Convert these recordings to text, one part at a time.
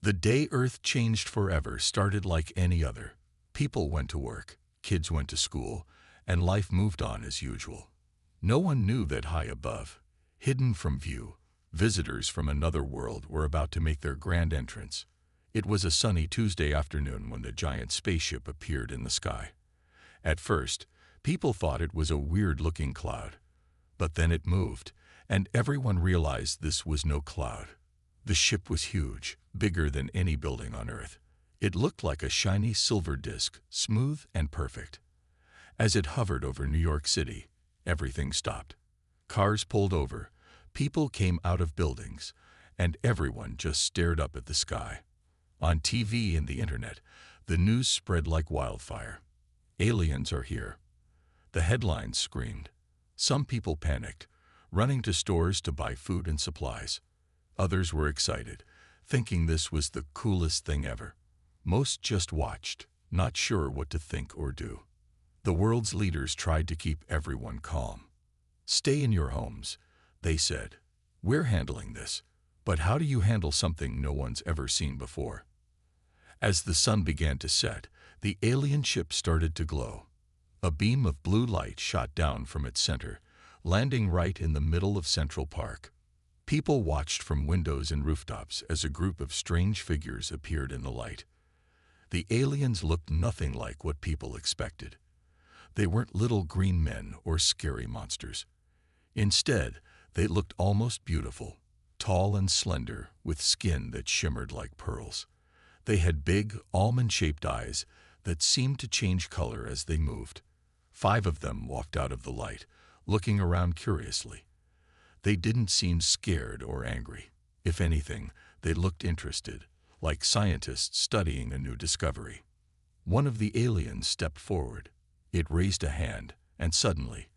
The day Earth changed forever started like any other. People went to work, kids went to school, and life moved on as usual. No one knew that high above, hidden from view, visitors from another world were about to make their grand entrance. It was a sunny Tuesday afternoon when the giant spaceship appeared in the sky. At first, people thought it was a weird-looking cloud. But then it moved, and everyone realized this was no cloud. The ship was huge, bigger than any building on Earth. It looked like a shiny silver disk, smooth and perfect. As it hovered over New York City, everything stopped. Cars pulled over, people came out of buildings, and everyone just stared up at the sky. On TV and the internet, the news spread like wildfire. Aliens are here. The headlines screamed. Some people panicked, running to stores to buy food and supplies. Others were excited, thinking this was the coolest thing ever. Most just watched, not sure what to think or do. The world's leaders tried to keep everyone calm. "Stay in your homes," they said. "We're handling this." But how do you handle something no one's ever seen before? As the sun began to set, the alien ship started to glow. A beam of blue light shot down from its center, landing right in the middle of Central Park. People watched from windows and rooftops as a group of strange figures appeared in the light. The aliens looked nothing like what people expected. They weren't little green men or scary monsters. Instead, they looked almost beautiful, tall and slender, with skin that shimmered like pearls. They had big, almond-shaped eyes that seemed to change color as they moved. 5 of them walked out of the light, looking around curiously. They didn't seem scared or angry. If anything, they looked interested, like scientists studying a new discovery. One of the aliens stepped forward. It raised a hand, and suddenly,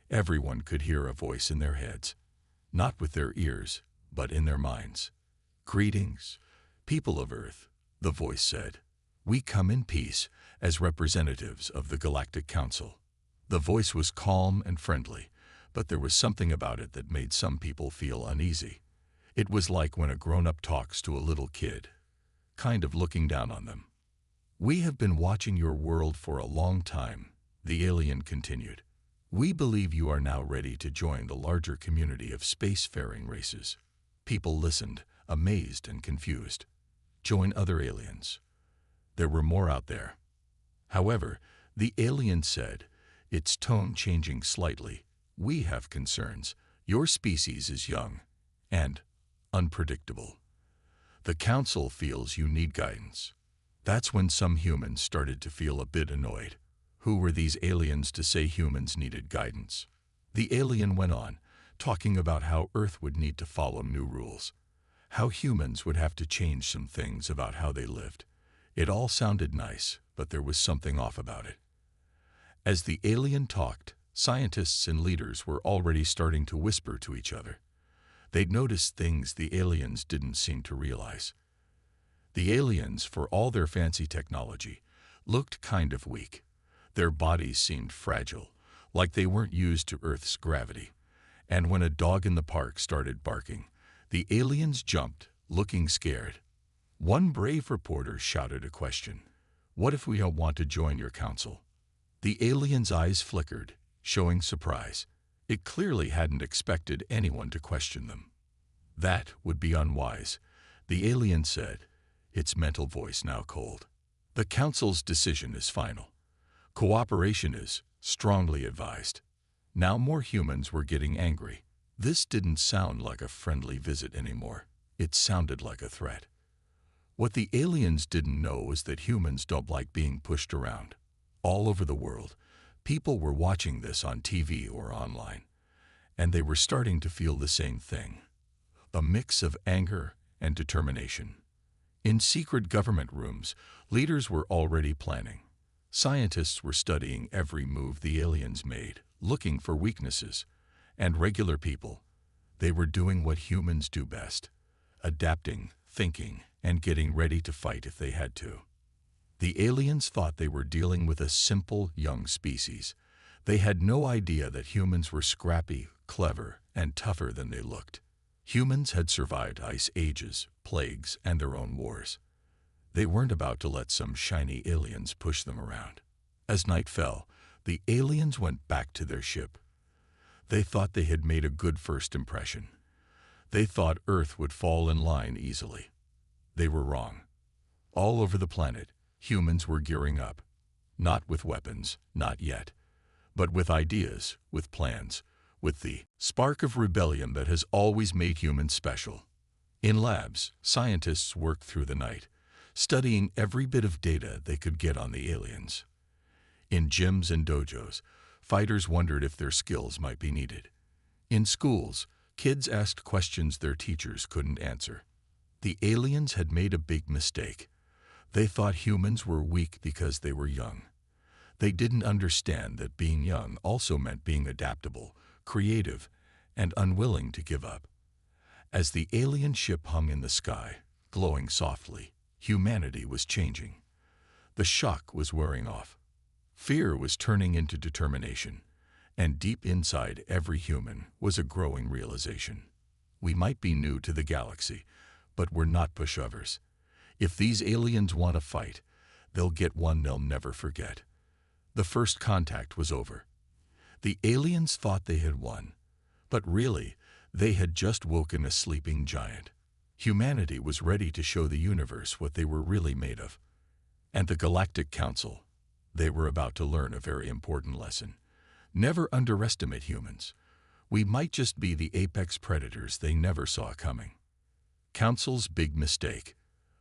everyone could hear a voice in their heads. Not with their ears, but in their minds. "Greetings, people of Earth," the voice said. "We come in peace as representatives of the Galactic Council." The voice was calm and friendly, but there was something about it that made some people feel uneasy. It was like when a grown-up talks to a little kid, kind of looking down on them. "We have been watching your world for a long time," the alien continued. "We believe you are now ready to join the larger community of spacefaring races." People listened, amazed and confused. Join other aliens. There were more out there. However, the alien said, its tone changing slightly, "We have concerns. Your species is young and unpredictable. The Council feels you need guidance." That's when some humans started to feel a bit annoyed. Who were these aliens to say humans needed guidance? The alien went on, talking about how Earth would need to follow new rules, how humans would have to change some things about how they lived. It all sounded nice, but there was something off about it. As the alien talked, scientists and leaders were already starting to whisper to each other. They'd noticed things the aliens didn't seem to realize. The aliens, for all their fancy technology, looked kind of weak. Their bodies seemed fragile, like they weren't used to Earth's gravity. And when a dog in the park started barking, the aliens jumped, looking scared. One brave reporter shouted a question. "What if we don't want to join your council?" The alien's eyes flickered, showing surprise. It clearly hadn't expected anyone to question them. "That would be unwise," the alien said, its mental voice now cold. "The council's decision is final. Cooperation is strongly advised." Now more humans were getting angry. This didn't sound like a friendly visit anymore. It sounded like a threat. What the aliens didn't know was that humans don't like being pushed around. All over the world, people were watching this on TV or online, and they were starting to feel the same thing. A mix of anger and determination. In secret government rooms, leaders were already planning. Scientists were studying every move the aliens made, looking for weaknesses. And regular people, they were doing what humans do best, adapting, thinking, and getting ready to fight if they had to. The aliens thought they were dealing with a simple, young species. They had no idea that humans were scrappy, clever, and tougher than they looked. Humans had survived ice ages, plagues, and their own wars. They weren't about to let some shiny aliens push them around. As night fell, the aliens went back to their ship. They thought they had made a good first impression. They thought Earth would fall in line easily. They were wrong. All over the planet, humans were gearing up. Not with weapons, not yet, but with ideas, with plans, with the spark of rebellion that has always made humans special. In labs, scientists worked through the night, studying every bit of data they could get on the aliens. In gyms and dojos, fighters wondered if their skills might be needed. In schools, kids asked questions their teachers couldn't answer. The aliens had made a big mistake. They thought humans were weak because they were young. They didn't understand that being young also meant being adaptable, creative, and unwilling to give up. As the alien ship hung in the sky, glowing softly, humanity was changing. The shock was wearing off. Fear was turning into determination, and deep inside every human was a growing realization. We might be new to the galaxy, but we're not pushovers. If these aliens want to fight, they'll get one they'll never forget. The first contact was over. The aliens thought they had won, but really, they had just woken a sleeping giant. Humanity was ready to show the universe what they were really made of. And the Galactic Council, they were about to learn a very important lesson. Never underestimate humans. We might just be the apex predators they never saw coming. Council's big mistake.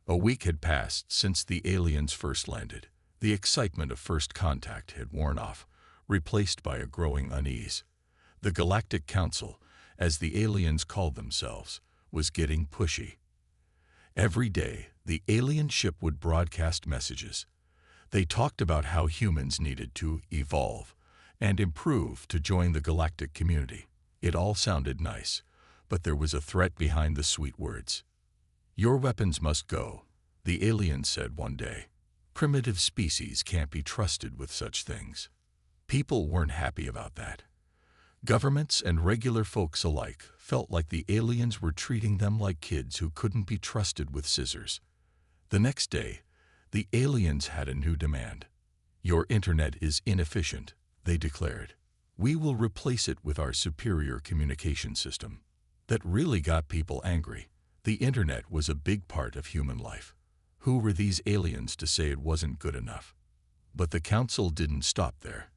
A week had passed since the aliens first landed. The excitement of first contact had worn off, replaced by a growing unease. The Galactic Council, as the aliens called themselves, was getting pushy. Every day, the alien ship would broadcast messages. They talked about how humans needed to evolve and improve to join the galactic community. It all sounded nice, but there was a threat behind the sweet words. "Your weapons must go," the aliens said one day. "Primitive species can't be trusted with such things." People weren't happy about that. Governments and regular folks alike felt like the aliens were treating them like kids who couldn't be trusted with scissors. The next day, the aliens had a new demand. "Your internet is inefficient," they declared. "We will replace it with our superior communication system." That really got people angry. The internet was a big part of human life. Who were these aliens to say it wasn't good enough? But the council didn't stop there.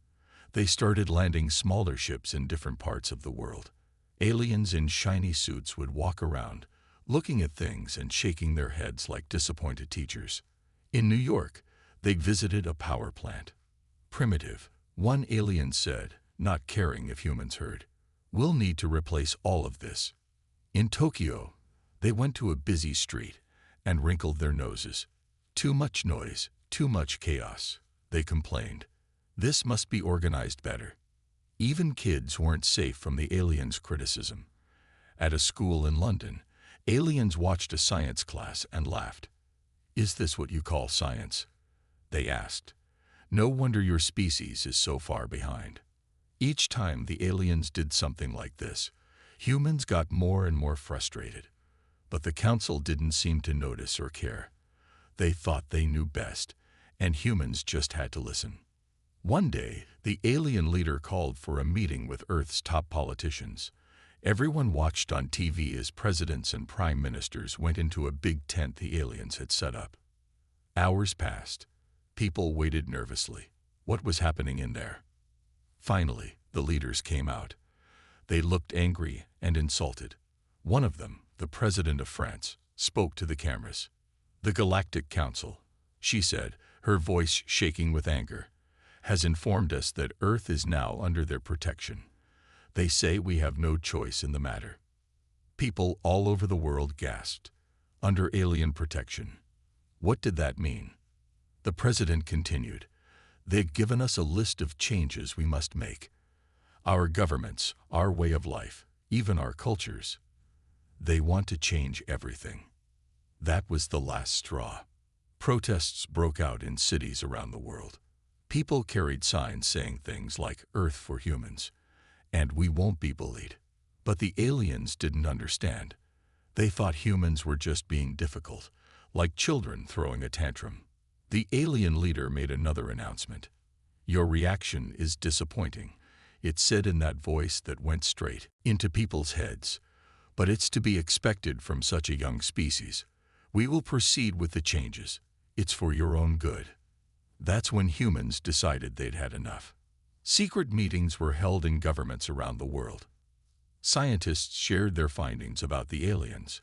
They started landing smaller ships in different parts of the world. Aliens in shiny suits would walk around, looking at things and shaking their heads like disappointed teachers. In New York, they visited a power plant. "Primitive," one alien said, not caring if humans heard. "We'll need to replace all of this." In Tokyo, they went to a busy street and wrinkled their noses. "Too much noise, too much chaos," they complained. "This must be organized better." Even kids weren't safe from the aliens' criticism. At a school in London, aliens watched a science class and laughed. "Is this what you call science?" they asked. "No wonder your species is so far behind." Each time the aliens did something like this, humans got more and more frustrated. But the council didn't seem to notice or care. They thought they knew best, and humans just had to listen. One day, the alien leader called for a meeting with Earth's top politicians. Everyone watched on TV as presidents and prime ministers went into a big tent the aliens had set up. Hours passed. People waited nervously. What was happening in there? Finally, the leaders came out. They looked angry and insulted. One of them, the president of France, spoke to the cameras. "The Galactic Council," she said, her voice shaking with anger, "has informed us that Earth is now under their protection. They say we have no choice in the matter." People all over the world gasped. Under alien protection. What did that mean? The president continued. "They've given us a list of changes we must make. Our governments, our way of life, even our cultures. They want to change everything." That was the last straw. Protests broke out in cities around the world. People carried signs saying things like "Earth for humans," and "We won't be bullied." But the aliens didn't understand. They thought humans were just being difficult, like children throwing a tantrum. The alien leader made another announcement. "Your reaction is disappointing," it said in that voice that went straight into people's heads. "But it's to be expected from such a young species. We will proceed with the changes. It's for your own good." That's when humans decided they'd had enough. Secret meetings were held in governments around the world. Scientists shared their findings about the aliens,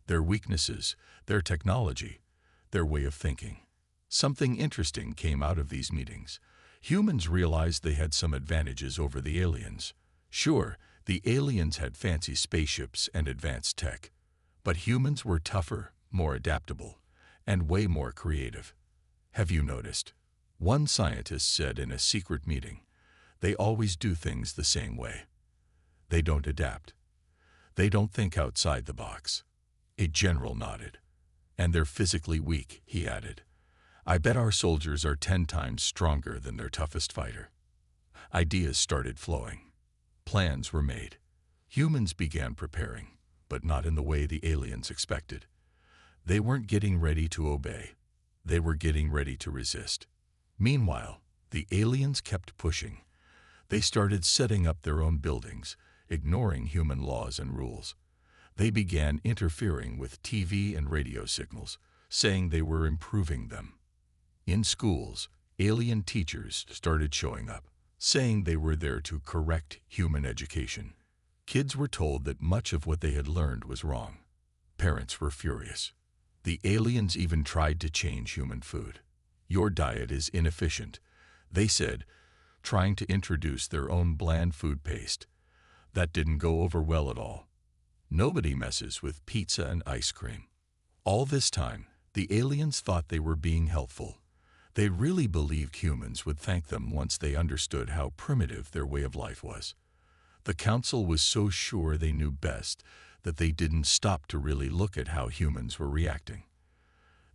their weaknesses, their technology, their way of thinking. Something interesting came out of these meetings. Humans realized they had some advantages over the aliens. Sure, the aliens had fancy spaceships and advanced tech, but humans were tougher, more adaptable, and way more creative. Have you noticed? One scientist said in a secret meeting, "They always do things the same way. They don't adapt. They don't think outside the box." A general nodded. "And they're physically weak," he added. "I bet our soldiers are 10 times stronger than their toughest fighter." Ideas started flowing. Plans were made. Humans began preparing, but not in the way the aliens expected. They weren't getting ready to obey. They were getting ready to resist. Meanwhile, the aliens kept pushing. They started setting up their own buildings, ignoring human laws and rules. They began interfering with TV and radio signals, saying they were improving them. In schools, alien teachers started showing up, saying they were there to correct human education. Kids were told that much of what they had learned was wrong. Parents were furious. The aliens even tried to change human food. "Your diet is inefficient," they said, trying to introduce their own bland food paste. That didn't go over well at all. Nobody messes with pizza and ice cream. All this time, the aliens thought they were being helpful. They really believed humans would thank them once they understood how primitive their way of life was. The council was so sure they knew best that they didn't stop to really look at how humans were reacting.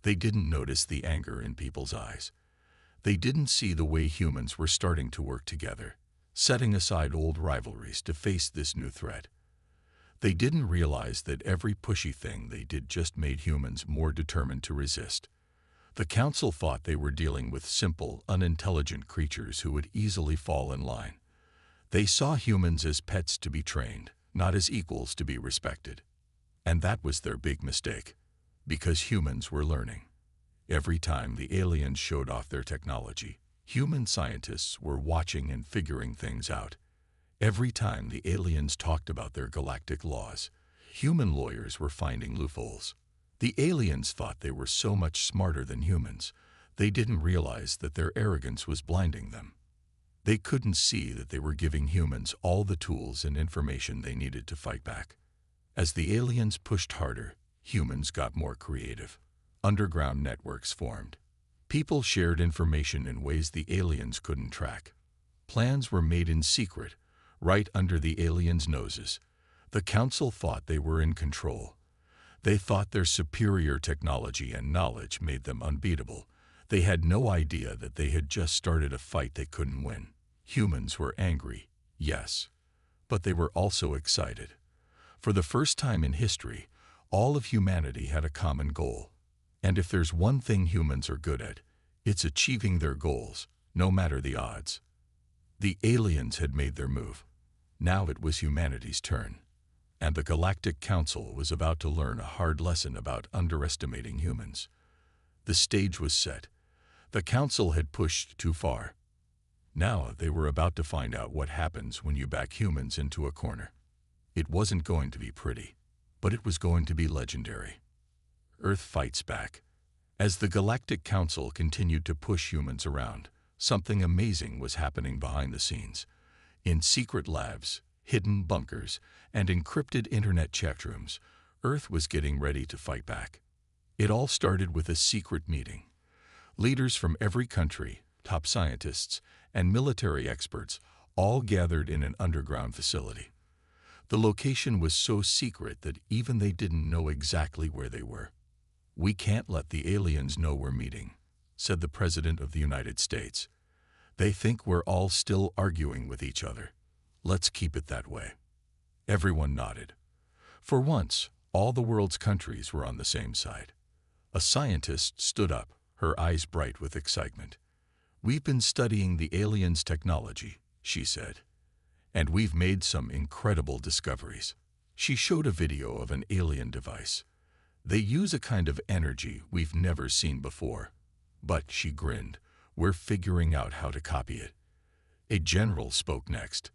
They didn't notice the anger in people's eyes. They didn't see the way humans were starting to work together, setting aside old rivalries to face this new threat. They didn't realize that every pushy thing they did just made humans more determined to resist. The council thought they were dealing with simple, unintelligent creatures who would easily fall in line. They saw humans as pets to be trained, not as equals to be respected. And that was their big mistake, because humans were learning. Every time the aliens showed off their technology, human scientists were watching and figuring things out. Every time the aliens talked about their galactic laws, human lawyers were finding loopholes. The aliens thought they were so much smarter than humans, they didn't realize that their arrogance was blinding them. They couldn't see that they were giving humans all the tools and information they needed to fight back. As the aliens pushed harder, humans got more creative. Underground networks formed. People shared information in ways the aliens couldn't track. Plans were made in secret, right under the aliens' noses. The council thought they were in control. They thought their superior technology and knowledge made them unbeatable. They had no idea that they had just started a fight they couldn't win. Humans were angry, yes, but they were also excited. For the first time in history, all of humanity had a common goal. And if there's one thing humans are good at, it's achieving their goals, no matter the odds. The aliens had made their move. Now it was humanity's turn. And the Galactic Council was about to learn a hard lesson about underestimating humans. The stage was set. The Council had pushed too far. Now they were about to find out what happens when you back humans into a corner. It wasn't going to be pretty, but it was going to be legendary. Earth fights back. As the Galactic Council continued to push humans around, something amazing was happening behind the scenes. In secret labs, hidden bunkers, and encrypted internet chat rooms, Earth was getting ready to fight back. It all started with a secret meeting. Leaders from every country, top scientists, and military experts all gathered in an underground facility. The location was so secret that even they didn't know exactly where they were. "We can't let the aliens know we're meeting," said the President of the United States. "They think we're all still arguing with each other. Let's keep it that way." Everyone nodded. For once, all the world's countries were on the same side. A scientist stood up, her eyes bright with excitement. "We've been studying the aliens' technology," she said, "and we've made some incredible discoveries." She showed a video of an alien device. "They use a kind of energy we've never seen before. But," she grinned, "we're figuring out how to copy it." A general spoke next.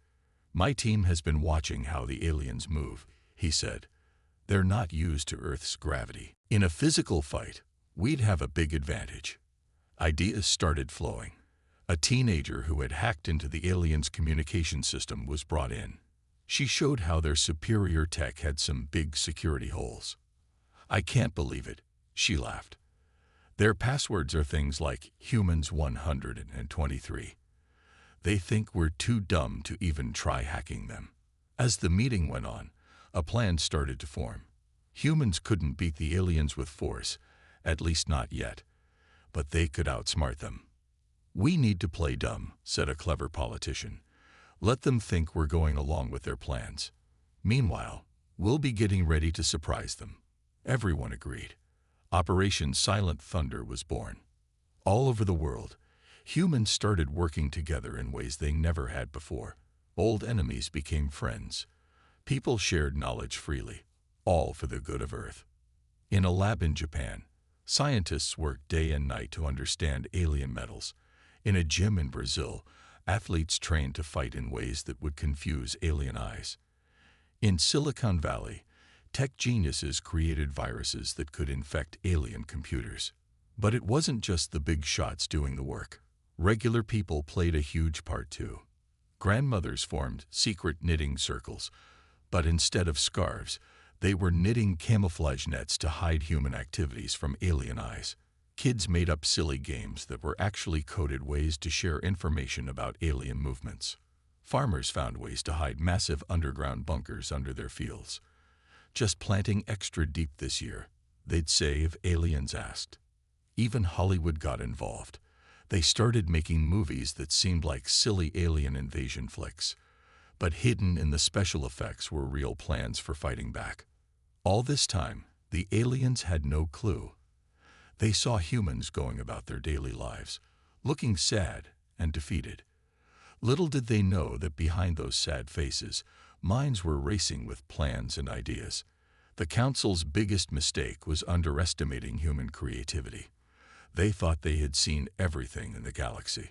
"My team has been watching how the aliens move," he said. "They're not used to Earth's gravity. In a physical fight, we'd have a big advantage." Ideas started flowing. A teenager who had hacked into the aliens' communication system was brought in. She showed how their superior tech had some big security holes. "I can't believe it," she laughed. "Their passwords are things like humans 123. They think we're too dumb to even try hacking them." As the meeting went on, a plan started to form. Humans couldn't beat the aliens with force, at least not yet, but they could outsmart them. "We need to play dumb," said a clever politician. "Let them think we're going along with their plans. Meanwhile, we'll be getting ready to surprise them." Everyone agreed. Operation Silent Thunder was born. All over the world, humans started working together in ways they never had before. Old enemies became friends. People shared knowledge freely, all for the good of Earth. In a lab in Japan, scientists worked day and night to understand alien metals. In a gym in Brazil, athletes trained to fight in ways that would confuse alien eyes. In Silicon Valley, tech geniuses created viruses that could infect alien computers. But it wasn't just the big shots doing the work. Regular people played a huge part too. Grandmothers formed secret knitting circles, but instead of scarves, they were knitting camouflage nets to hide human activities from alien eyes. Kids made up silly games that were actually coded ways to share information about alien movements. Farmers found ways to hide massive underground bunkers under their fields. "Just planting extra deep this year," they'd say if aliens asked. Even Hollywood got involved. They started making movies that seemed like silly alien invasion flicks, but hidden in the special effects were real plans for fighting back. All this time, the aliens had no clue. They saw humans going about their daily lives, looking sad and defeated. Little did they know that behind those sad faces, minds were racing with plans and ideas. The Council's biggest mistake was underestimating human creativity. They thought they had seen everything in the galaxy,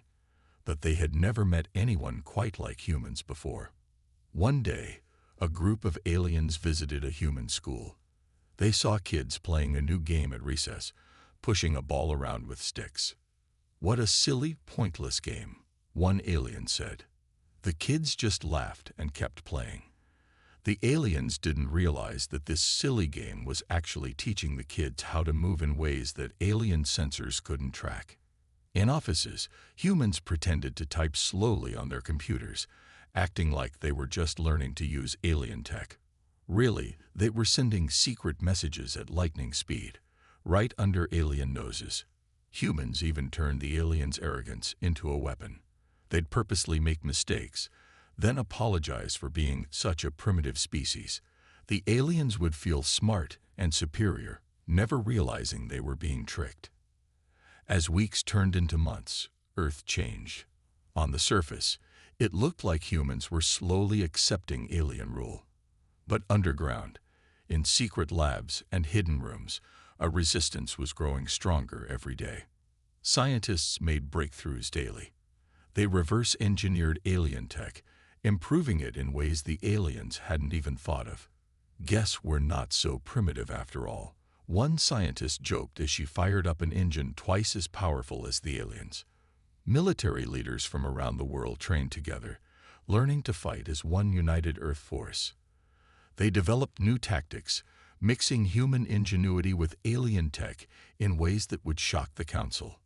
but they had never met anyone quite like humans before. One day, a group of aliens visited a human school. They saw kids playing a new game at recess, pushing a ball around with sticks. "What a silly, pointless game," one alien said. The kids just laughed and kept playing. The aliens didn't realize that this silly game was actually teaching the kids how to move in ways that alien sensors couldn't track. In offices, humans pretended to type slowly on their computers, acting like they were just learning to use alien tech. Really, they were sending secret messages at lightning speed, right under alien noses. Humans even turned the aliens' arrogance into a weapon. They'd purposely make mistakes, then apologize for being such a primitive species. The aliens would feel smart and superior, never realizing they were being tricked. As weeks turned into months, Earth changed. On the surface, it looked like humans were slowly accepting alien rule. But underground, in secret labs and hidden rooms, a resistance was growing stronger every day. Scientists made breakthroughs daily. They reverse-engineered alien tech, improving it in ways the aliens hadn't even thought of. "Guess we're not so primitive after all," one scientist joked as she fired up an engine twice as powerful as the aliens. Military leaders from around the world trained together, learning to fight as one united Earth force. They developed new tactics, mixing human ingenuity with alien tech in ways that would shock the Council.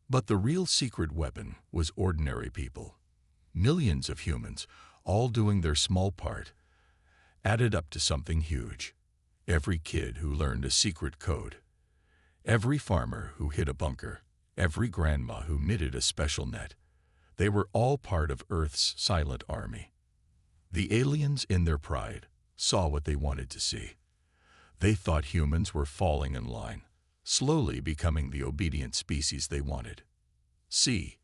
But the real secret weapon was ordinary people. Millions of humans, all doing their small part, added up to something huge. Every kid who learned a secret code, every farmer who hid a bunker, every grandma who knitted a special net, they were all part of Earth's silent army. The aliens, in their pride, saw what they wanted to see. They thought humans were falling in line, slowly becoming the obedient species they wanted. See,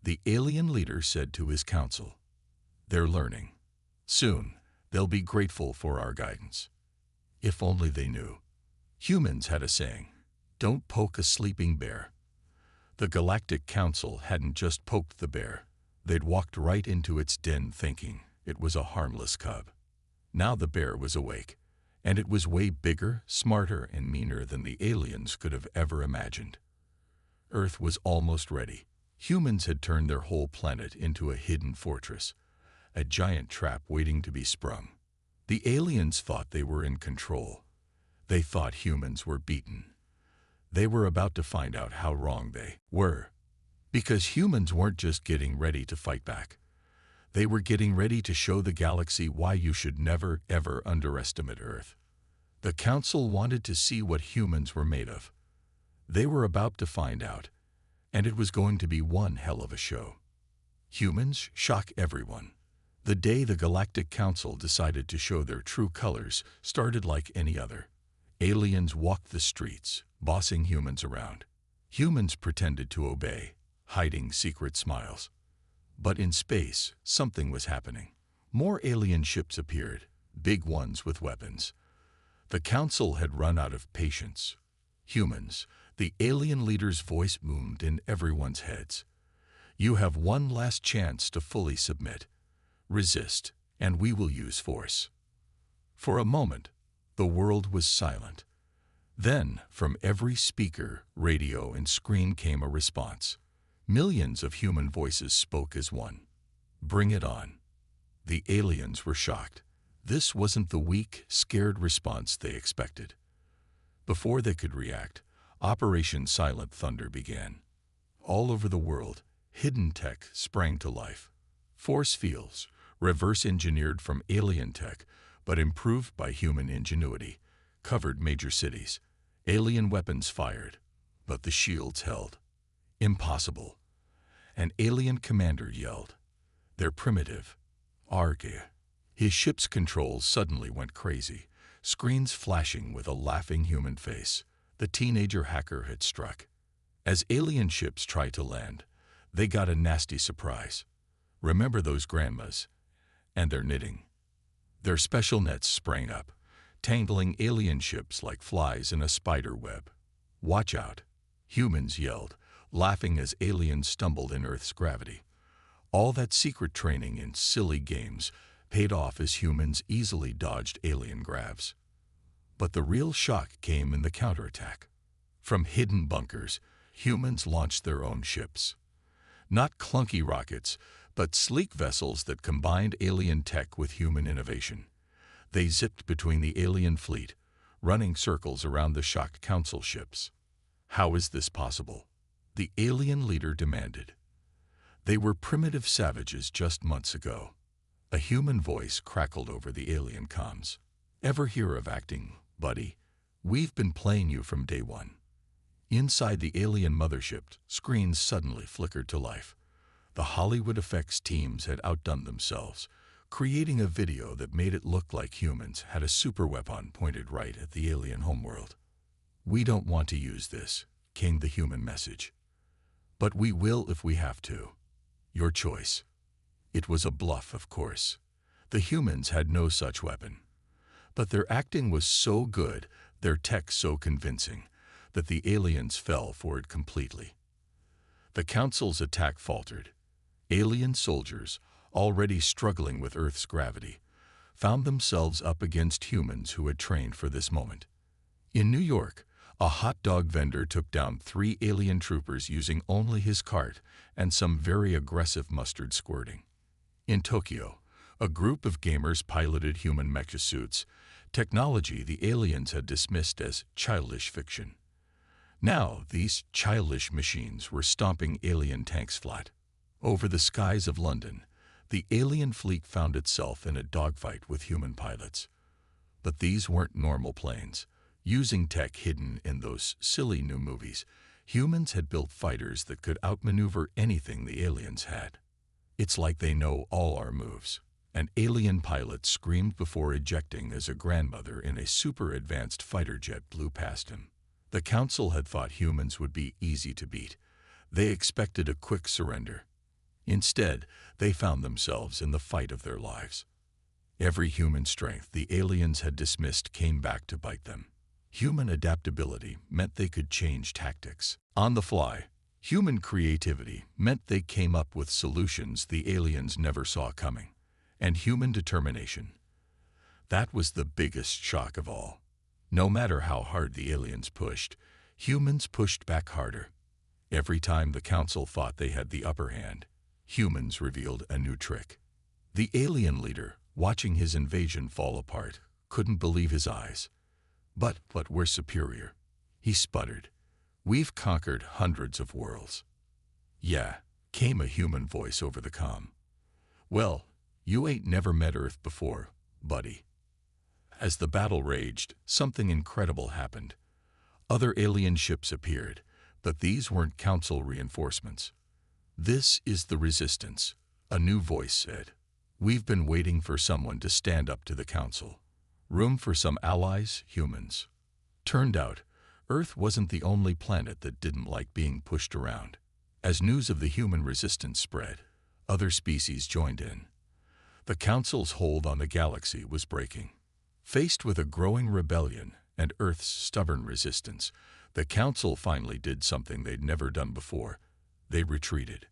the alien leader said to his council, "They're learning. Soon, they'll be grateful for our guidance." If only they knew. Humans had a saying, "Don't poke a sleeping bear." The Galactic Council hadn't just poked the bear. They'd walked right into its den thinking it was a harmless cub. Now the bear was awake, and it was way bigger, smarter, and meaner than the aliens could have ever imagined. Earth was almost ready. Humans had turned their whole planet into a hidden fortress, a giant trap waiting to be sprung. The aliens thought they were in control. They thought humans were beaten. They were about to find out how wrong they were. Because humans weren't just getting ready to fight back. They were getting ready to show the galaxy why you should never, ever underestimate Earth. The Council wanted to see what humans were made of. They were about to find out, and it was going to be one hell of a show. Humans shock everyone. The day the Galactic Council decided to show their true colors started like any other. Aliens walked the streets, bossing humans around. Humans pretended to obey, hiding secret smiles. But in space, something was happening. More alien ships appeared, big ones with weapons. The Council had run out of patience. Humans, the alien leader's voice boomed in everyone's heads. You have one last chance to fully submit. Resist, and we will use force. For a moment, the world was silent. Then, from every speaker, radio, and screen came a response. Millions of human voices spoke as one. Bring it on. The aliens were shocked. This wasn't the weak, scared response they expected. Before they could react, Operation Silent Thunder began. All over the world, hidden tech sprang to life. Force fields, reverse-engineered from alien tech, but improved by human ingenuity, covered major cities. Alien weapons fired, but the shields held. Impossible. An alien commander yelled. They're primitive. Arge. His ship's controls suddenly went crazy, screens flashing with a laughing human face. The teenager hacker had struck. As alien ships tried to land, they got a nasty surprise. Remember those grandmas and their knitting. Their special nets sprang up, tangling alien ships like flies in a spider web. Watch out, humans yelled, laughing as aliens stumbled in Earth's gravity. All that secret training in silly games paid off as humans easily dodged alien grabs. But the real shock came in the counterattack. From hidden bunkers, humans launched their own ships. Not clunky rockets, but sleek vessels that combined alien tech with human innovation. They zipped between the alien fleet, running circles around the shocked council ships. How is this possible? The alien leader demanded. They were primitive savages just months ago. A human voice crackled over the alien comms. Ever hear of acting, buddy? We've been playing you from day one. Inside the alien mothership, screens suddenly flickered to life. The Hollywood effects teams had outdone themselves, creating a video that made it look like humans had a superweapon pointed right at the alien homeworld. We don't want to use this, came the human message. But we will if we have to. Your choice. It was a bluff, of course. The humans had no such weapon. But their acting was so good, their tech so convincing, that the aliens fell for it completely. The Council's attack faltered. Alien soldiers, already struggling with Earth's gravity, found themselves up against humans who had trained for this moment. In New York, a hot dog vendor took down 3 alien troopers using only his cart and some very aggressive mustard squirting. In Tokyo, a group of gamers piloted human mecha suits, technology the aliens had dismissed as childish fiction. Now, these childish machines were stomping alien tanks flat. Over the skies of London, the alien fleet found itself in a dogfight with human pilots. But these weren't normal planes. Using tech hidden in those silly new movies, humans had built fighters that could outmaneuver anything the aliens had. It's like they know all our moves. An alien pilot screamed before ejecting as a grandmother in a super-advanced fighter jet blew past him. The council had thought humans would be easy to beat. They expected a quick surrender. Instead, they found themselves in the fight of their lives. Every human strength the aliens had dismissed came back to bite them. Human adaptability meant they could change tactics on the fly. Human creativity meant they came up with solutions the aliens never saw coming. And human determination. That was the biggest shock of all. No matter how hard the aliens pushed, humans pushed back harder. Every time the council thought they had the upper hand, humans revealed a new trick. The alien leader, watching his invasion fall apart, couldn't believe his eyes. But we're superior, he sputtered. We've conquered hundreds of worlds. Yeah, came a human voice over the comm. Well, you ain't never met Earth before, buddy. As the battle raged, something incredible happened. Other alien ships appeared, but these weren't council reinforcements. This is the resistance, a new voice said. We've been waiting for someone to stand up to the council. Room for some allies, humans. Turned out, Earth wasn't the only planet that didn't like being pushed around. As news of the human resistance spread, other species joined in. The Council's hold on the galaxy was breaking. Faced with a growing rebellion and Earth's stubborn resistance, the Council finally did something they'd never done before. They retreated.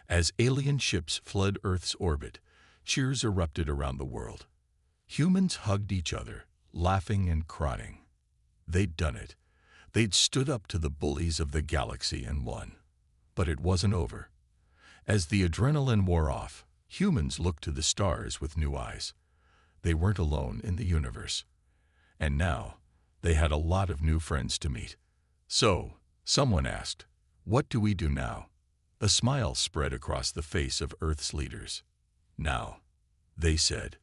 As alien ships fled Earth's orbit, cheers erupted around the world. Humans hugged each other, laughing and crying. They'd done it. They'd stood up to the bullies of the galaxy and won. But it wasn't over. As the adrenaline wore off, humans looked to the stars with new eyes. They weren't alone in the universe. And now, they had a lot of new friends to meet. So, someone asked, what do we do now? A smile spread across the face of Earth's leaders. Now, they said,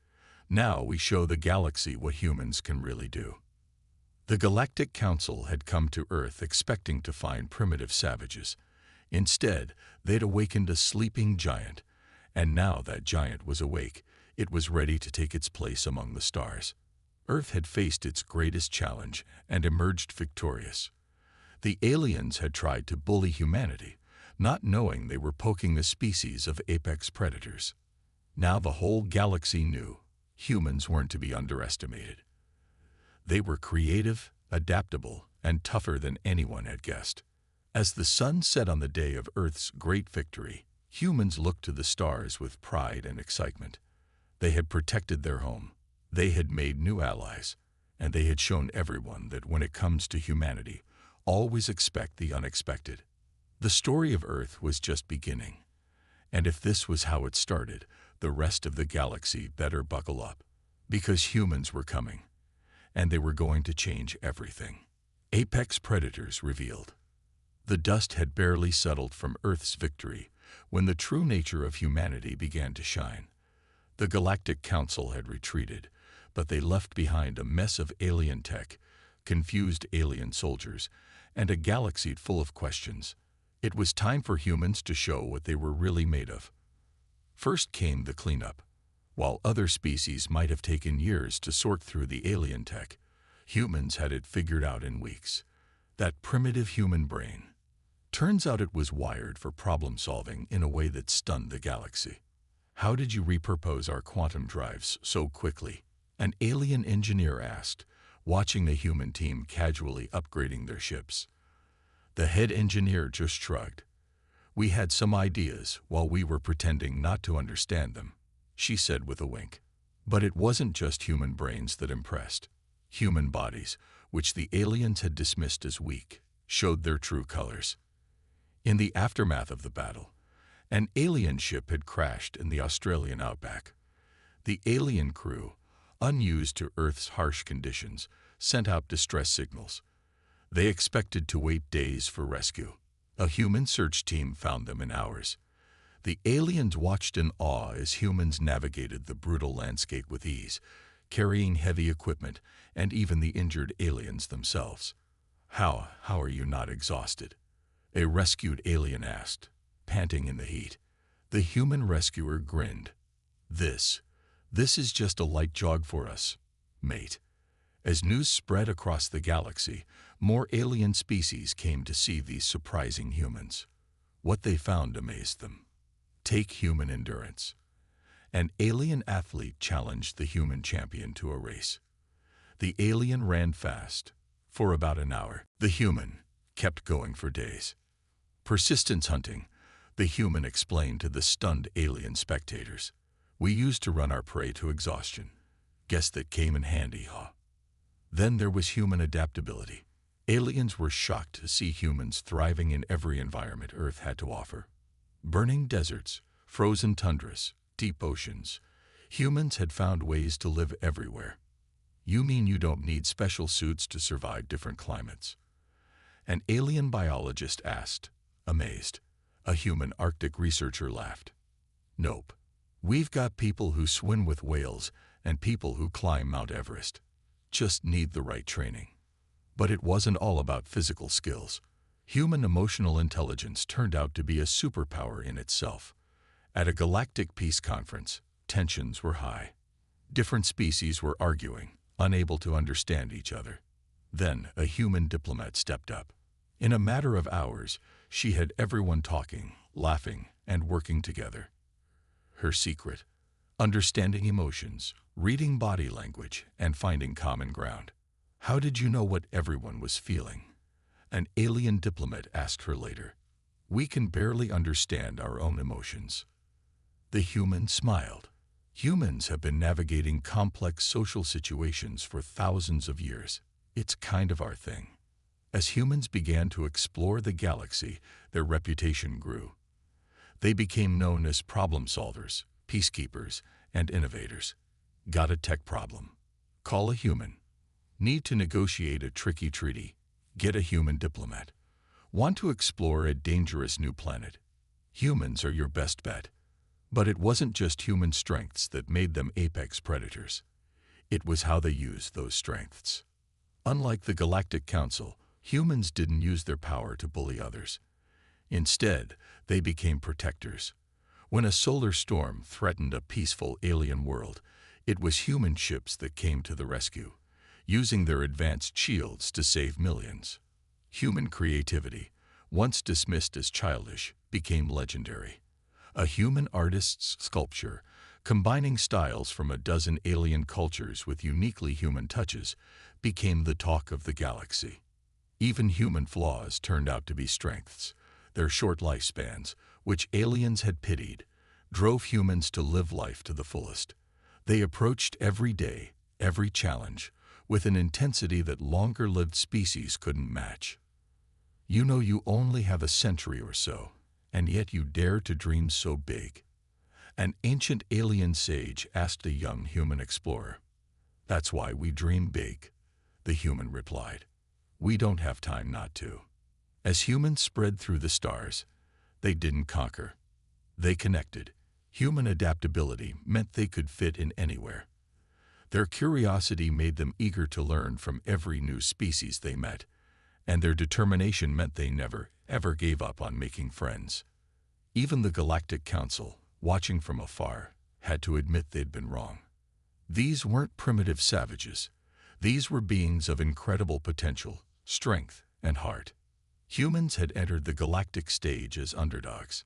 now we show the galaxy what humans can really do. The Galactic Council had come to Earth expecting to find primitive savages. Instead, they'd awakened a sleeping giant. And now that giant was awake, it was ready to take its place among the stars. Earth had faced its greatest challenge and emerged victorious. The aliens had tried to bully humanity, not knowing they were poking the species of apex predators. Now the whole galaxy knew humans weren't to be underestimated. They were creative, adaptable, and tougher than anyone had guessed. As the sun set on the day of Earth's great victory, humans looked to the stars with pride and excitement. They had protected their home, they had made new allies, and they had shown everyone that when it comes to humanity, always expect the unexpected. The story of Earth was just beginning, and if this was how it started, the rest of the galaxy better buckle up, because humans were coming, and they were going to change everything. Apex predators revealed. The dust had barely settled from Earth's victory when the true nature of humanity began to shine. The Galactic Council had retreated, but they left behind a mess of alien tech, confused alien soldiers, and a galaxy full of questions. It was time for humans to show what they were really made of. First came the cleanup. While other species might have taken years to sort through the alien tech, humans had it figured out in weeks. That primitive human brain. Turns out it was wired for problem solving in a way that stunned the galaxy. How did you repurpose our quantum drives so quickly? An alien engineer asked, watching the human team casually upgrading their ships. The head engineer just shrugged. We had some ideas while we were pretending not to understand them, she said with a wink. But it wasn't just human brains that impressed. Human bodies, which the aliens had dismissed as weak, showed their true colors. In the aftermath of the battle, an alien ship had crashed in the Australian outback. The alien crew, unused to Earth's harsh conditions, sent out distress signals. They expected to wait days for rescue. A human search team found them in hours. The aliens watched in awe as humans navigated the brutal landscape with ease, carrying heavy equipment and even the injured aliens themselves. How are you not exhausted? A rescued alien asked, panting in the heat. The human rescuer grinned. This This is just a light jog for us, mate. As news spread across the galaxy, more alien species came to see these surprising humans. What they found amazed them. Take human endurance. An alien athlete challenged the human champion to a race. The alien ran fast, for about an hour. The human kept going for days. Persistence hunting, the human explained to the stunned alien spectators. We used to run our prey to exhaustion. Guess that came in handy, huh? Then there was human adaptability. Aliens were shocked to see humans thriving in every environment Earth had to offer. Burning deserts, frozen tundras, deep oceans. Humans had found ways to live everywhere. You mean you don't need special suits to survive different climates? An alien biologist asked, amazed. A human Arctic researcher laughed. Nope. We've got people who swim with whales and people who climb Mount Everest. Just need the right training. But it wasn't all about physical skills. Human emotional intelligence turned out to be a superpower in itself. At a galactic peace conference, tensions were high. Different species were arguing, unable to understand each other. Then a human diplomat stepped up. In a matter of hours, she had everyone talking, laughing, and working together. Her secret: understanding emotions, reading body language, and finding common ground. How did you know what everyone was feeling? An alien diplomat asked her later. We can barely understand our own emotions. The human smiled. Humans have been navigating complex social situations for thousands of years. It's kind of our thing. As humans began to explore the galaxy, their reputation grew. They became known as problem solvers, peacekeepers, and innovators. Got a tech problem? Call a human. Need to negotiate a tricky treaty? Get a human diplomat. Want to explore a dangerous new planet? Humans are your best bet. But it wasn't just human strengths that made them apex predators. It was how they used those strengths. Unlike the Galactic Council, humans didn't use their power to bully others. Instead, they became protectors. When a solar storm threatened a peaceful alien world, it was human ships that came to the rescue, using their advanced shields to save millions. Human creativity, once dismissed as childish, became legendary. A human artist's sculpture, combining styles from a dozen alien cultures with uniquely human touches, became the talk of the galaxy. Even human flaws turned out to be strengths. Their short lifespans, which aliens had pitied, drove humans to live life to the fullest. They approached every day, every challenge, with an intensity that longer-lived species couldn't match. You know you only have a century or so, and yet you dare to dream so big. An ancient alien sage asked a young human explorer. That's why we dream big, the human replied. We don't have time not to. As humans spread through the stars, they didn't conquer. They connected. Human adaptability meant they could fit in anywhere. Their curiosity made them eager to learn from every new species they met, and their determination meant they never, ever gave up on making friends. Even the Galactic Council, watching from afar, had to admit they'd been wrong. These weren't primitive savages. These were beings of incredible potential, strength, and heart. Humans had entered the galactic stage as underdogs.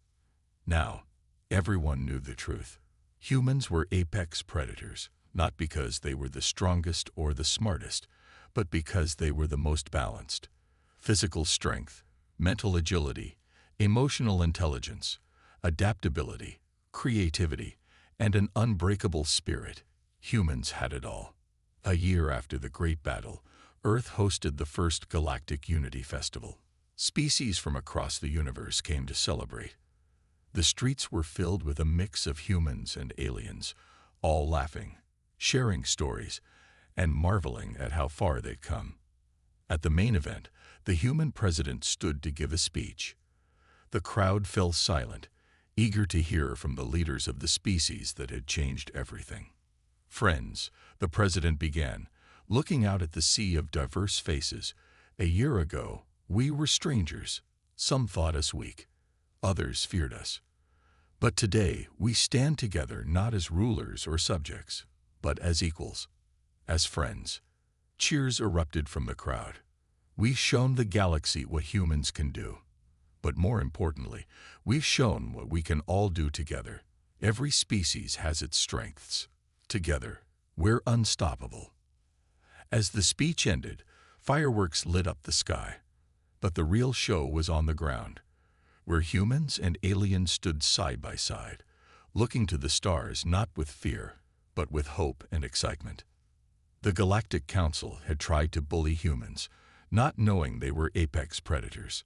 Now, everyone knew the truth. Humans were apex predators, not because they were the strongest or the smartest, but because they were the most balanced. Physical strength, mental agility, emotional intelligence, adaptability, creativity, and an unbreakable spirit. Humans had it all. A year after the Great Battle, Earth hosted the first Galactic Unity Festival. Species from across the universe came to celebrate. The streets were filled with a mix of humans and aliens, all laughing, sharing stories, and marveling at how far they'd come. At the main event, the human president stood to give a speech. The crowd fell silent, eager to hear from the leaders of the species that had changed everything. Friends, the president began, looking out at the sea of diverse faces. A year ago, we were strangers. Some thought us weak. Others feared us. But today, we stand together not as rulers or subjects, but as equals, as friends. Cheers erupted from the crowd. We've shown the galaxy what humans can do. But more importantly, we've shown what we can all do together. Every species has its strengths. Together, we're unstoppable. As the speech ended, fireworks lit up the sky. But the real show was on the ground, where humans and aliens stood side by side, looking to the stars not with fear, but with hope and excitement. The Galactic Council had tried to bully humans, not knowing they were apex predators.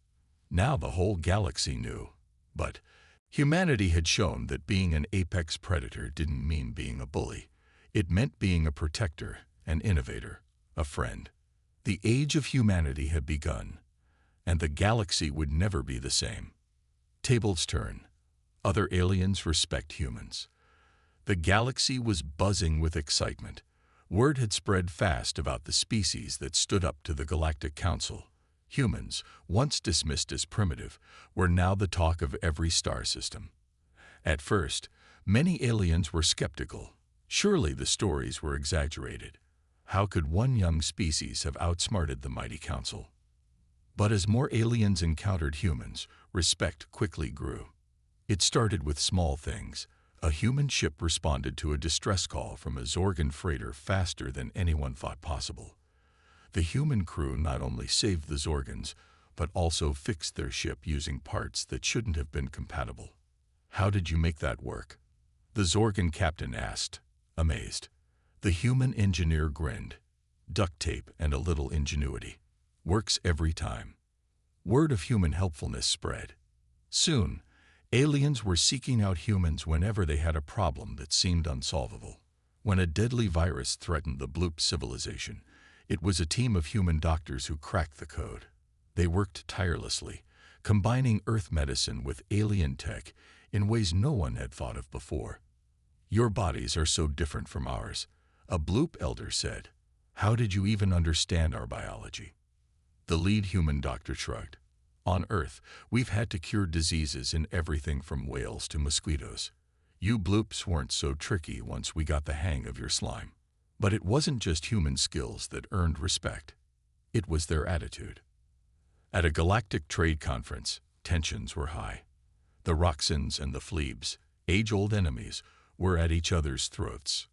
Now the whole galaxy knew. But humanity had shown that being an apex predator didn't mean being a bully. It meant being a protector, an innovator, a friend. The age of humanity had begun, and the galaxy would never be the same. Tables turn. Other aliens respect humans. The galaxy was buzzing with excitement. Word had spread fast about the species that stood up to the Galactic Council. Humans, once dismissed as primitive, were now the talk of every star system. At first, many aliens were skeptical. Surely the stories were exaggerated. How could one young species have outsmarted the mighty council? But as more aliens encountered humans, respect quickly grew. It started with small things. A human ship responded to a distress call from a Zorgan freighter faster than anyone thought possible. The human crew not only saved the Zorgans, but also fixed their ship using parts that shouldn't have been compatible. How did you make that work? The Zorgan captain asked, amazed. The human engineer grinned. Duct tape and a little ingenuity. Works every time. Word of human helpfulness spread. Soon, aliens were seeking out humans whenever they had a problem that seemed unsolvable. When a deadly virus threatened the Bloop civilization, it was a team of human doctors who cracked the code. They worked tirelessly, combining Earth medicine with alien tech in ways no one had thought of before. Your bodies are so different from ours, a Bloop elder said. How did you even understand our biology? The lead human doctor shrugged. On Earth, we've had to cure diseases in everything from whales to mosquitoes. You Bloops weren't so tricky once we got the hang of your slime. But it wasn't just human skills that earned respect. It was their attitude. At a galactic trade conference, tensions were high. The Roxans and the Phlebes, age-old enemies, were at each other's throats.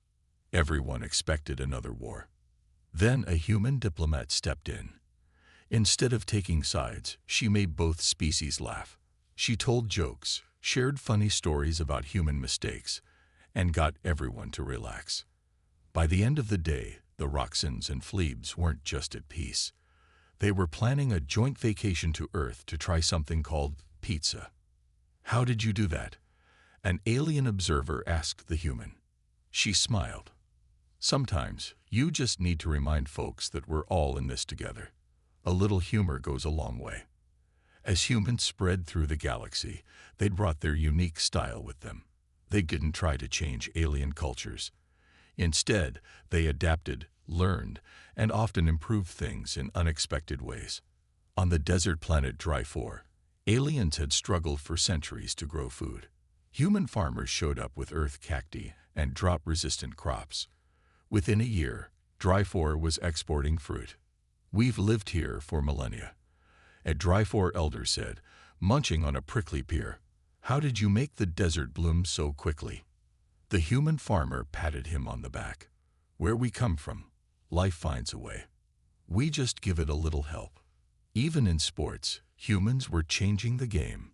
Everyone expected another war. Then a human diplomat stepped in. Instead of taking sides, she made both species laugh. She told jokes, shared funny stories about human mistakes, and got everyone to relax. By the end of the day, the Roxans and Phlebes weren't just at peace. They were planning a joint vacation to Earth to try something called pizza. How did you do that? An alien observer asked the human. She smiled. Sometimes, you just need to remind folks that we're all in this together. A little humor goes a long way. As humans spread through the galaxy, they'd brought their unique style with them. They didn't try to change alien cultures. Instead, they adapted, learned, and often improved things in unexpected ways. On the desert planet Dry-4, aliens had struggled for centuries to grow food. Human farmers showed up with earth cacti and drought-resistant crops. Within a year, Dry-4 was exporting fruit. We've lived here for millennia. A Dry-4 elder said, munching on a prickly pear, how did you make the desert bloom so quickly? The human farmer patted him on the back. Where we come from, life finds a way. We just give it a little help. Even in sports, humans were changing the game.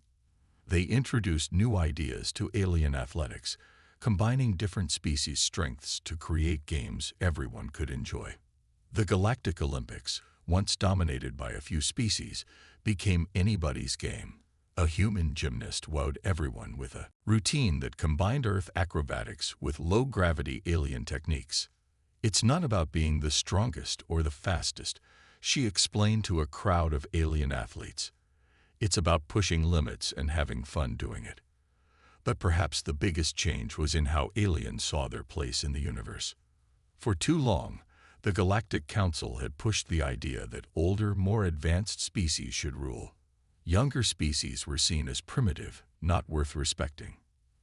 They introduced new ideas to alien athletics, combining different species' strengths to create games everyone could enjoy. The Galactic Olympics, once dominated by a few species, became anybody's game. A human gymnast wowed everyone with a routine that combined Earth acrobatics with low-gravity alien techniques. It's not about being the strongest or the fastest, she explained to a crowd of alien athletes. It's about pushing limits and having fun doing it. But perhaps the biggest change was in how aliens saw their place in the universe. For too long, the Galactic Council had pushed the idea that older, more advanced species should rule. Younger species were seen as primitive, not worth respecting.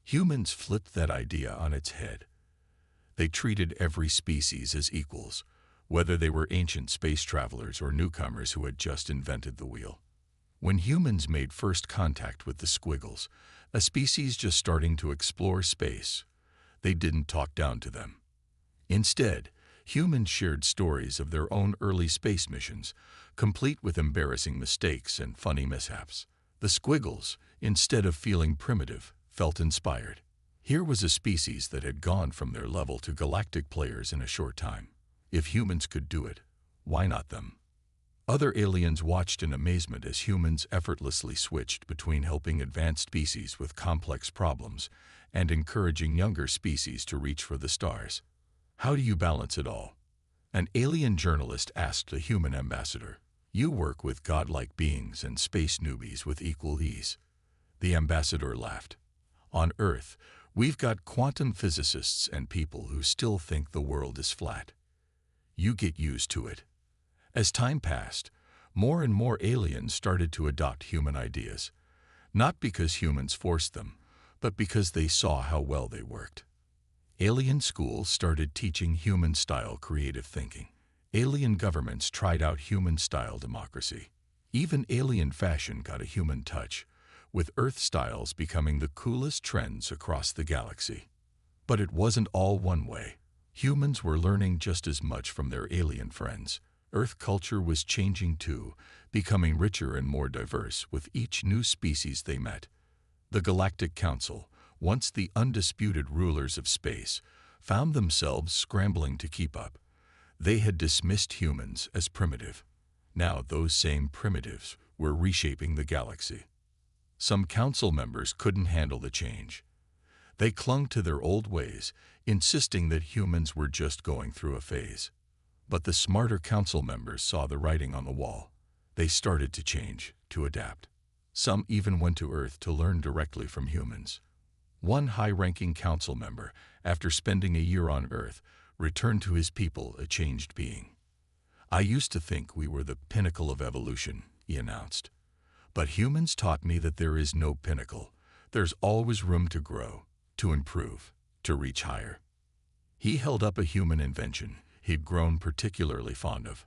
Humans flipped that idea on its head. They treated every species as equals, whether they were ancient space travelers or newcomers who had just invented the wheel. When humans made first contact with the squiggles, a species just starting to explore space, they didn't talk down to them. Instead, humans shared stories of their own early space missions, complete with embarrassing mistakes and funny mishaps. The squiggles, instead of feeling primitive, felt inspired. Here was a species that had gone from their level to galactic players in a short time. If humans could do it, why not them? Other aliens watched in amazement as humans effortlessly switched between helping advanced species with complex problems and encouraging younger species to reach for the stars. How do you balance it all? An alien journalist asked a human ambassador. You work with godlike beings and space newbies with equal ease. The ambassador laughed. On Earth, we've got quantum physicists and people who still think the world is flat. You get used to it. As time passed, more and more aliens started to adopt human ideas, not because humans forced them, but because they saw how well they worked. Alien schools started teaching human-style creative thinking. Alien governments tried out human-style democracy. Even alien fashion got a human touch, with Earth styles becoming the coolest trends across the galaxy. But it wasn't all one way. Humans were learning just as much from their alien friends. Earth culture was changing too, becoming richer and more diverse with each new species they met. The Galactic Council, once the undisputed rulers of space, found themselves scrambling to keep up. They had dismissed humans as primitive. Now those same primitives were reshaping the galaxy. Some council members couldn't handle the change. They clung to their old ways, insisting that humans were just going through a phase. But the smarter council members saw the writing on the wall. They started to change, to adapt. Some even went to Earth to learn directly from humans. One high-ranking council member, after spending a year on Earth, returned to his people a changed being. I used to think we were the pinnacle of evolution, he announced. But humans taught me that there is no pinnacle. There's always room to grow, to improve, to reach higher. He held up a human invention he'd grown particularly fond of.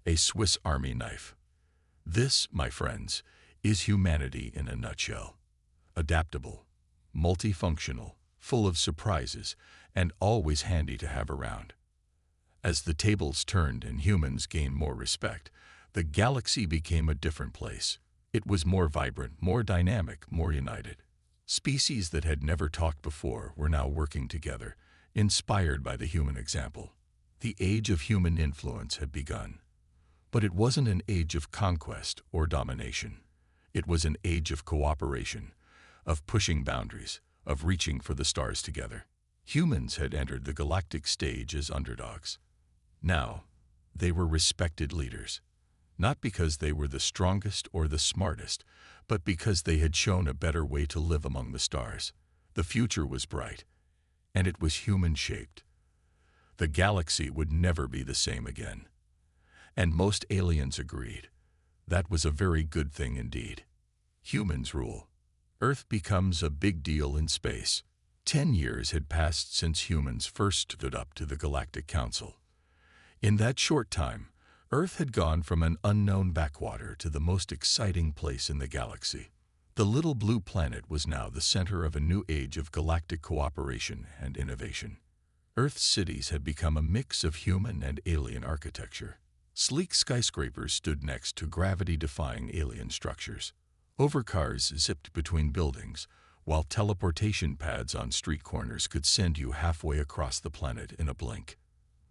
A Swiss Army knife. This, my friends, is humanity in a nutshell. Adaptable, multifunctional, full of surprises, and always handy to have around. As the tables turned and humans gained more respect, the galaxy became a different place. It was more vibrant, more dynamic, more united. Species that had never talked before were now working together, inspired by the human example. The age of human influence had begun. But it wasn't an age of conquest or domination. It was an age of cooperation, of pushing boundaries, of reaching for the stars together. Humans had entered the galactic stage as underdogs. Now, they were respected leaders, not because they were the strongest or the smartest, but because they had shown a better way to live among the stars. The future was bright, and it was human-shaped. The galaxy would never be the same again. And most aliens agreed. That was a very good thing indeed. Humans rule. Earth becomes a big deal in space. 10 years had passed since humans first stood up to the Galactic Council. In that short time, Earth had gone from an unknown backwater to the most exciting place in the galaxy. The little blue planet was now the center of a new age of galactic cooperation and innovation. Earth's cities had become a mix of human and alien architecture. Sleek skyscrapers stood next to gravity-defying alien structures. Overcars zipped between buildings, while teleportation pads on street corners could send you halfway across the planet in a blink.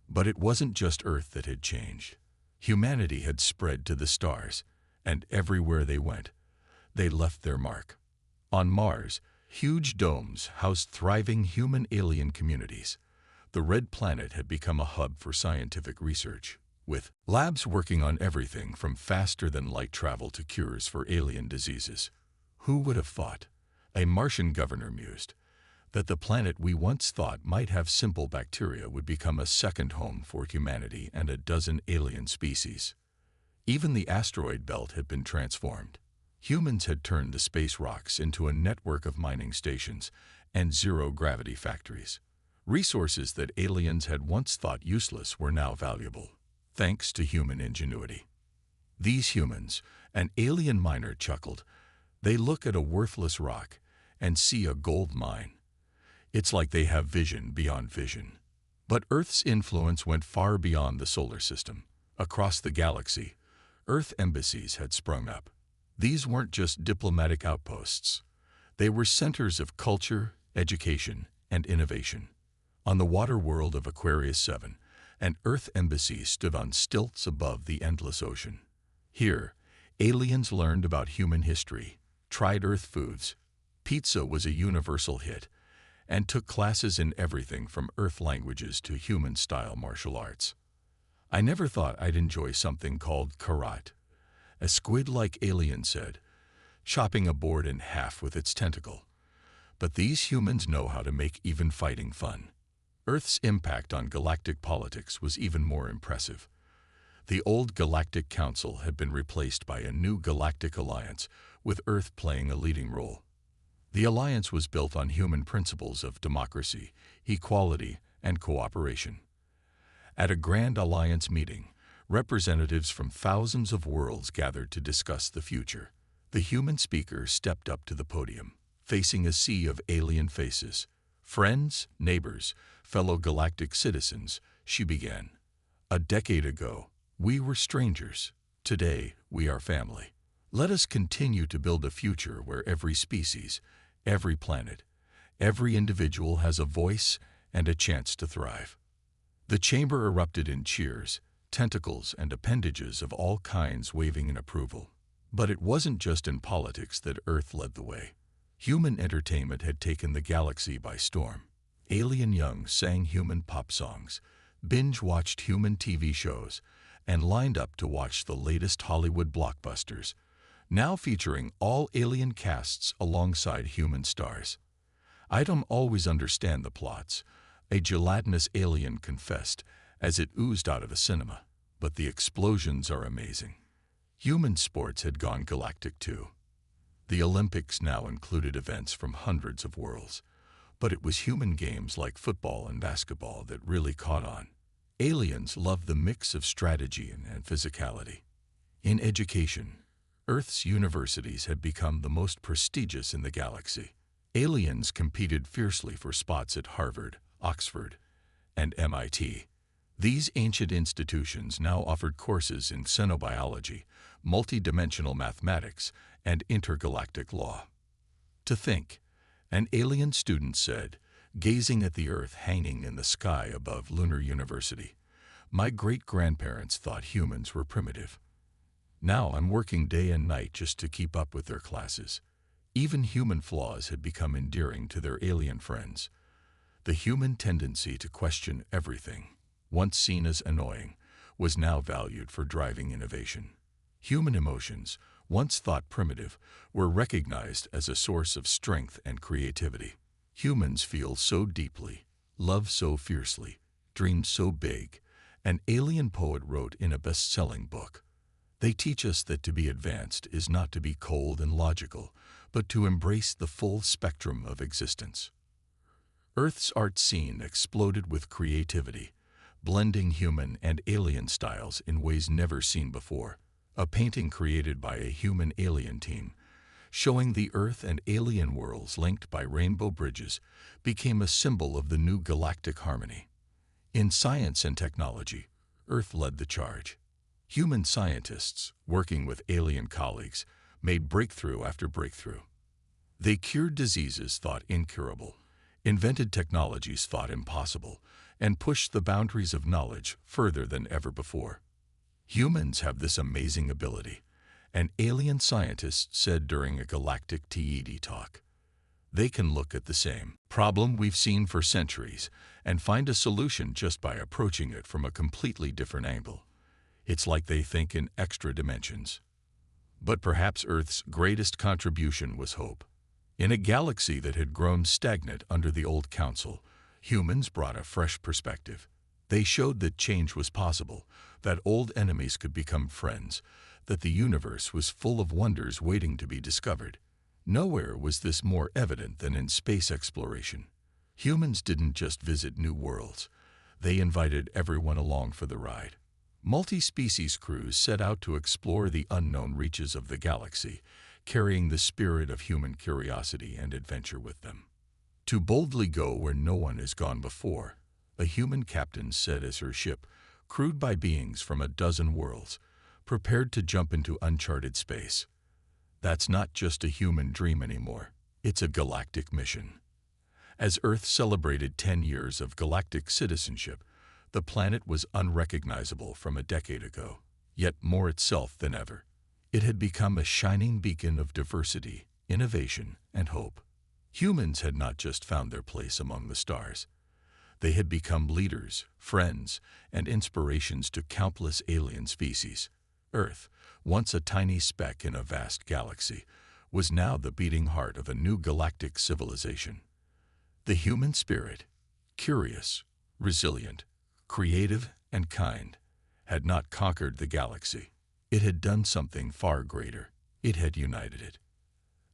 But it wasn't just Earth that had changed. Humanity had spread to the stars, and everywhere they went, they left their mark. On Mars, huge domes housed thriving human-alien communities. The Red Planet had become a hub for scientific research, with labs working on everything from faster-than-light travel to cures for alien diseases. Who would have thought, a Martian governor mused, that the planet we once thought might have simple bacteria would become a second home for humanity and a dozen alien species. Even the asteroid belt had been transformed. Humans had turned the space rocks into a network of mining stations and zero-gravity factories. Resources that aliens had once thought useless were now valuable, thanks to human ingenuity. These humans, an alien miner chuckled, they look at a worthless rock and see a gold mine. It's like they have vision beyond vision. But Earth's influence went far beyond the solar system. Across the galaxy, Earth embassies had sprung up. These weren't just diplomatic outposts. They were centers of culture, education, and innovation. On the water world of Aquarius 7, an Earth embassy stood on stilts above the endless ocean. Here, aliens learned about human history, tried Earth foods, pizza was a universal hit, and took classes in everything from Earth languages to human-style martial arts. I never thought I'd enjoy something called karate, a squid-like alien said, chopping a board in half with its tentacle. But these humans know how to make even fighting fun. Earth's impact on galactic politics was even more impressive. The old Galactic Council had been replaced by a new Galactic Alliance, with Earth playing a leading role. The alliance was built on human principles of democracy, equality, and cooperation. At a Grand Alliance meeting, representatives from thousands of worlds gathered to discuss the future. The human speaker stepped up to the podium, facing a sea of alien faces. Friends, neighbors, fellow galactic citizens, she began. A decade ago, we were strangers. Today, we are family. Let us continue to build a future where every species, every planet, every individual has a voice and a chance to thrive. The chamber erupted in cheers, tentacles and appendages of all kinds waving in approval. But it wasn't just in politics that Earth led the way. Human entertainment had taken the galaxy by storm. Alien young sang human pop songs, binge-watched human TV shows, and lined up to watch the latest Hollywood blockbusters, now featuring all alien casts alongside human stars. I don't always understand the plots, a gelatinous alien confessed as it oozed out of a cinema, but the explosions are amazing. Human sports had gone galactic too. The Olympics now included events from hundreds of worlds, but it was human games like football and basketball that really caught on. Aliens loved the mix of strategy and physicality. In education, Earth's universities had become the most prestigious in the galaxy. Aliens competed fiercely for spots at Harvard, Oxford, and MIT. These ancient institutions now offered courses in xenobiology, multidimensional mathematics, and intergalactic law. To think, an alien student said, gazing at the Earth hanging in the sky above Lunar University, "My great-grandparents thought humans were primitive. Now I'm working day and night just to keep up with their classes." Even human flaws had become endearing to their alien friends. The human tendency to question everything, once seen as annoying, was now valued for driving innovation. Human emotions, once thought primitive, were recognized as a source of strength and creativity. Humans feel so deeply, love so fiercely, dream so big, an alien poet wrote in a best-selling book. They teach us that to be advanced is not to be cold and logical, but to embrace the full spectrum of existence. Earth's art scene exploded with creativity, blending human and alien styles in ways never seen before. A painting created by a human-alien team, showing the Earth and alien worlds linked by rainbow bridges, became a symbol of the new galactic harmony. In science and technology, Earth led the charge. Human scientists, working with alien colleagues, made breakthrough after breakthrough. They cured diseases thought incurable, invented technologies thought impossible, and pushed the boundaries of knowledge further than ever before. Humans have this amazing ability, an alien scientist said during a galactic TED talk. They can look at the same problem we've seen for centuries and find a solution just by approaching it from a completely different angle. It's like they think in extra dimensions. But perhaps Earth's greatest contribution was hope. In a galaxy that had grown stagnant under the old council, humans brought a fresh perspective. They showed that change was possible, that old enemies could become friends, that the universe was full of wonders waiting to be discovered. Nowhere was this more evident than in space exploration. Humans didn't just visit new worlds, they invited everyone along for the ride. Multi-species crews set out to explore the unknown reaches of the galaxy, carrying the spirit of human curiosity and adventure with them. To boldly go where no one has gone before, a human captain said as her ship, crewed by beings from a dozen worlds, prepared to jump into uncharted space. That's not just a human dream anymore, it's a galactic mission. As Earth celebrated 10 years of galactic citizenship, the planet was unrecognizable from a decade ago, yet more itself than ever. It had become a shining beacon of diversity, innovation, and hope. Humans had not just found their place among the stars. They had become leaders, friends, and inspirations to countless alien species. Earth, once a tiny speck in a vast galaxy, was now the beating heart of a new galactic civilization. The human spirit, curious, resilient, creative, and kind, had not conquered the galaxy. It had done something far greater. It had united it.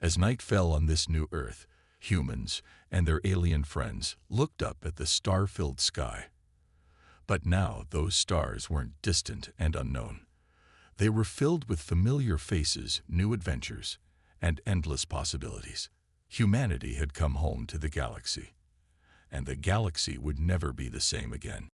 As night fell on this new Earth, humans and their alien friends looked up at the star-filled sky. But now those stars weren't distant and unknown. They were filled with familiar faces, new adventures, and endless possibilities. Humanity had come home to the galaxy, and the galaxy would never be the same again.